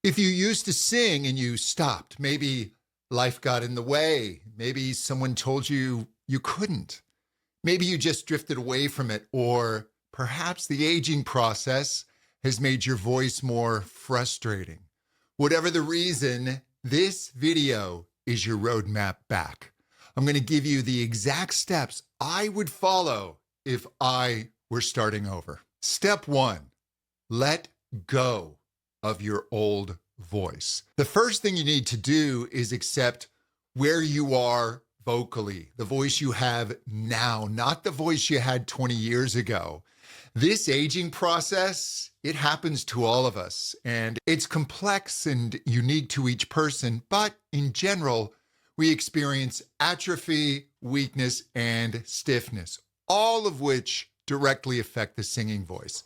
If you used to sing and you stopped, maybe life got in the way, maybe someone told you you couldn't, maybe you just drifted away from it, or perhaps the aging process has made your voice more frustrating. Whatever the reason, this video is your roadmap back. I'm going to give you the exact steps I would follow if I were starting over. Step 1, let go of your old voice. The first thing you need to do is accept where you are vocally, the voice you have now, not the voice you had 20 years ago. This aging process, it happens to all of us, and it's complex and unique to each person, but in general, we experience atrophy, weakness, and stiffness, all of which directly affect the singing voice.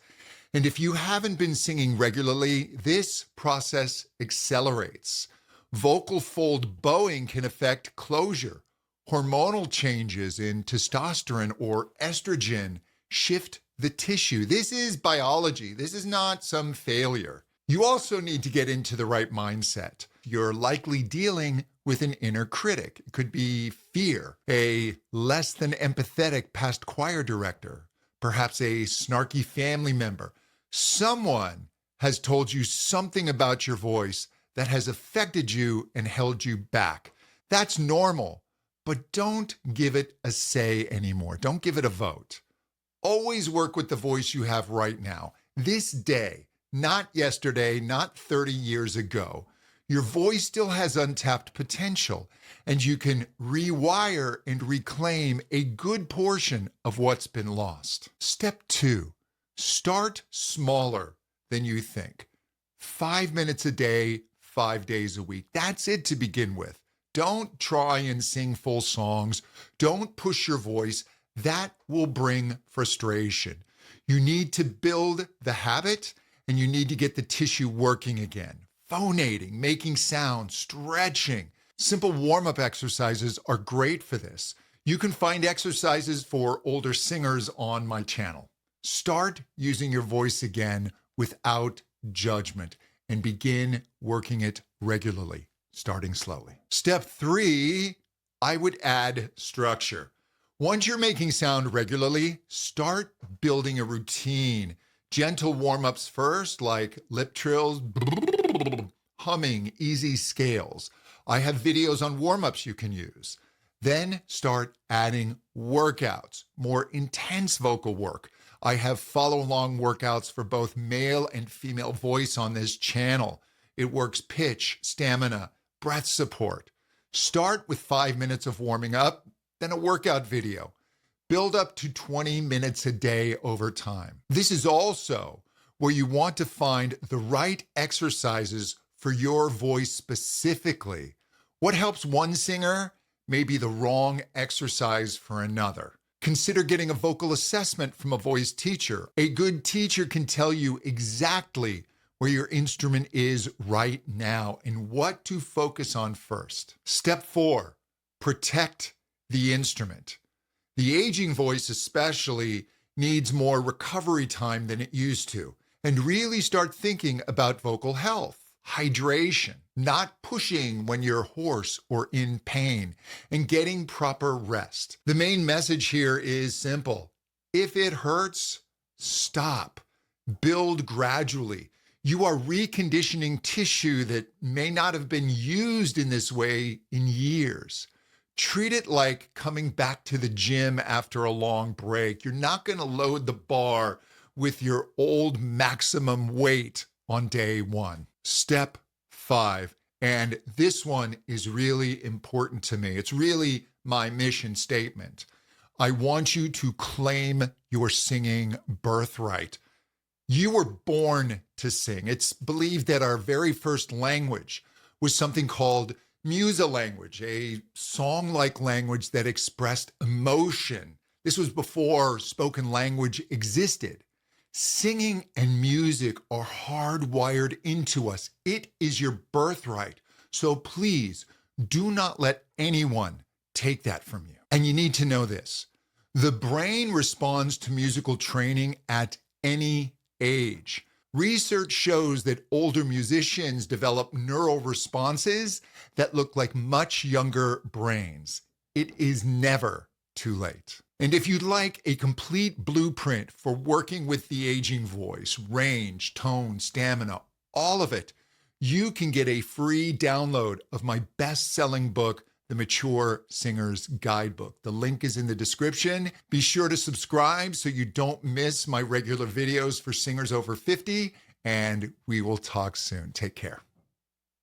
And if you haven't been singing regularly, this process accelerates. Vocal fold bowing can affect closure. Hormonal changes in testosterone or estrogen shift the tissue. This is biology. This is not some failure. You also need to get into the right mindset. You're likely dealing with an inner critic. It could be fear, a less than empathetic past choir director, perhaps a snarky family member. Someone has told you something about your voice that has affected you and held you back. That's normal, but don't give it a say anymore. Don't give it a vote. Always work with the voice you have right now, this day, not yesterday, not 30 years ago. Your voice still has untapped potential, and you can rewire and reclaim a good portion of what's been lost. Step 2, start smaller than you think. 5 minutes a day, 5 days a week. That's it to begin with. Don't try and sing full songs. Don't push your voice. That will bring frustration. You need to build the habit, and you need to get the tissue working again. Phonating, making sound, stretching. Simple warm-up exercises are great for this. You can find exercises for older singers on my channel. Start using your voice again without judgment and begin working it regularly, starting slowly. Step 3, I would add structure. Once you're making sound regularly, start building a routine. Gentle warm-ups first, like lip trills, humming, easy scales. I have videos on warm-ups you can use. Then start adding workouts, more intense vocal work. I have follow-along workouts for both male and female voice on this channel. It works pitch, stamina, breath support. Start with 5 minutes of warming up, then a workout video. Build up to 20 minutes a day over time. This is also where you want to find the right exercises for your voice specifically. What helps one singer may be the wrong exercise for another. Consider getting a vocal assessment from a voice teacher. A good teacher can tell you exactly where your instrument is right now and what to focus on first. Step 4, protect the instrument. The aging voice especially needs more recovery time than it used to. And really start thinking about vocal health, hydration, not pushing when you're hoarse or in pain, and getting proper rest. The main message here is simple. If it hurts, stop. Build gradually. You are reconditioning tissue that may not have been used in this way in years. Treat it like coming back to the gym after a long break. You're not going to load the bar with your old maximum weight on day 1. Step 5, and this one is really important to me. It's really my mission statement. I want you to claim your singing birthright. You were born to sing. It's believed that our very first language was something called Musa language, a song-like language that expressed emotion. This was before spoken language existed. Singing and music are hardwired into us. It is your birthright. So please do not let anyone take that from you. And you need to know this. The brain responds to musical training at any age. Research shows that older musicians develop neural responses that look like much younger brains. It is never too late. And if you'd like a complete blueprint for working with the aging voice, range, tone, stamina, all of it, you can get a free download of my best-selling book, The Mature Singer's Guidebook. The link is in the description. Be sure to subscribe so you don't miss my regular videos for singers over 50, and we will talk soon. Take care.